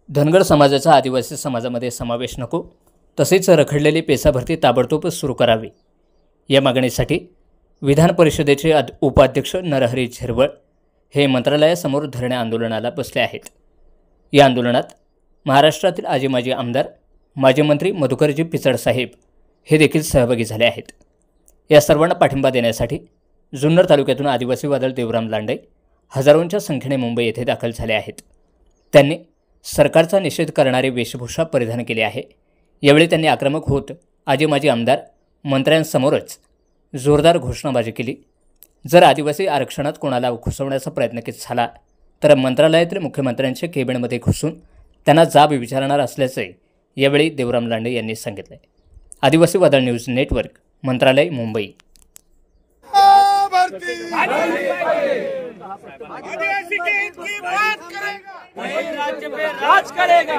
धनगर समाजाचा आदिवासी समाजामध्ये समावेश नको, तसेच रखडलेली पेसा भरती ताबडतोब सुरू करावी या मागणीसाठी विधान परिषदेचे उपाध्यक्ष नरहरी झिरवळ हे मंत्रालयासमोर धरणे आंदोलनाला बसले आहेत। या आंदोलनात महाराष्ट्रातील आजी माजी आमदार माजी मंत्री मधुकरजी पिचड साहेब हे देखील सहभागी झाले आहेत। या सर्वांना पाठिंबा देण्यासाठी जुन्नर तालुक्यातून आदिवासी वादळ देवराम लांडे हजारोंच्या संख्येने मुंबई येथे दाखल झाले आहेत। त्यांनी सरकारचा निषेध करणारी वेशभूषा परिधान केली आहे। यावेळी त्यांनी आक्रमक होत आजी माजी आमदार मंत्र्यांसमोरच जोरदार घोषणाबाजी केली। जर आदिवासी आरक्षणात कोणाला घुसवण्याचा प्रयत्न झाला तर मंत्रालयातील मुख्यमंत्र्यांच्या केबिनमध्ये घुसून त्यांना जाब विचारणार असल्याचे यावेळी देवराम लांडे यांनी सांगितले। आदिवासी वादळ न्यूज नेटवर्क, मंत्रालय, मुंबई। आदिवासी के हित की बात करेगा, वही राज्य पे राज करेगा।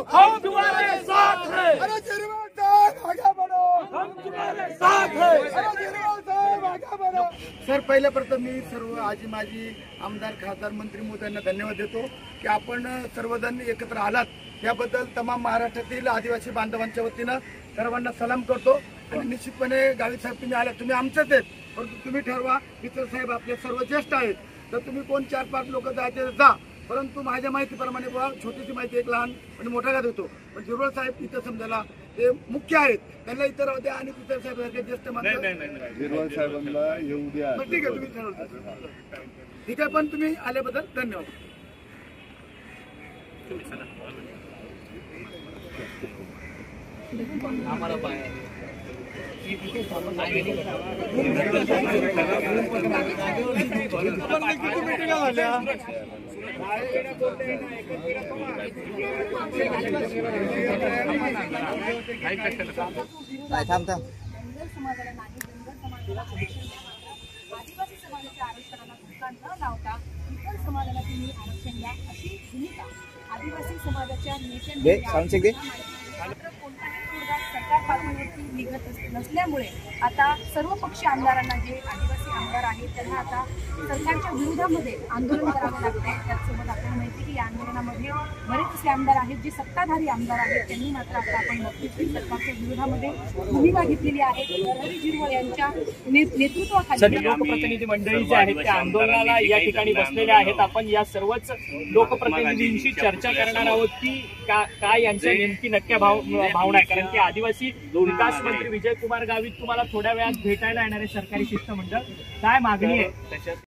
हम तुम्हारे साथ हैं, अरे झिरवळ साहेब आगे बढ़ो, हम तुम्हारे साथ हैं, अरे झिरवळ साहेब आगे बढ़ो। सर, पहिल्या प्रथम मी सर्व आजी माजी आमदार खासदार मंत्री महोदयांना धन्यवाद देतो की आपण सर्वजण एकत्र आलात। याबद्दल तमाम महाराष्ट्रातील आदिवासी बांधवांच्या वतीनं सर्वांना सलाम करतो। आणि निश्चितपणे गावित साहेब तुम्ही आलात, तुम्ही आमचेच आहेत, परंतु तुम्ही ठरवा। पिचड साहेब आपले सर्व ज्येष्ठ आहेत, तर तुम्ही कोण 4-5 लोक जायचे जा, परंतु माझ्या माहितीप्रमाणे बघा, छोटीशी माहिती एक लहान आणि मोठा का देतो, पण झिरवळ साहेब इथं समजायला ते मुख्य आहेत, त्यांना इतर राहू द्या। आणि पिचड साहेब सारखे ज्येष्ठ माणसं झिरवळ साहेबांना येऊ द्या। ठीक आहे, तुम्ही ठरवता, ठीक आहे, पण तुम्ही आल्याबद्दल धन्यवाद। आदिवासी समाजाच्या आरक्षणाला धक्का न लावता इतर समाजाला तुम्ही आरक्षण द्या अशी भूमिका आदिवासी समाजाच्या नेत्यांनी कोणताही तोडगा सरकार पातळीवरती निघत नसल्यामुळे आता सर्व पक्षीय आमदारांना जे आदिवासी आमदार आहेत त्यांना आता सरकारच्या विरोधामध्ये आंदोलन करावे लागते। त्याचसोबत आपल्याला माहिती की या आंदोलनामध्ये बरेच असे आमदार आहेत जे सत्ताधारी आमदार आहेत, त्यांनी मात्र आता आपण बघतो की सरकारच्या विरोधामध्ये भूमिका घेतलेली आहे। नरहरी झिरवळ यांच्या नेतृत्वाखाली लोकप्रतिनिधी मंडळी जे आहेत त्या आंदोलनाला या ठिकाणी बसलेले आहेत। आपण या सर्वच लोकप्रतिनिधींशी चर्चा करणार आहोत की काय यांच्या नेमकी नक्क्या भावना आहे, कारण की आदिवासी विकास मंत्री विजयकुमार गावित तुम्हाला थोड्या वेळात भेटायला येणारे सरकारी शिष्टमंडळ, काय मागणी आहे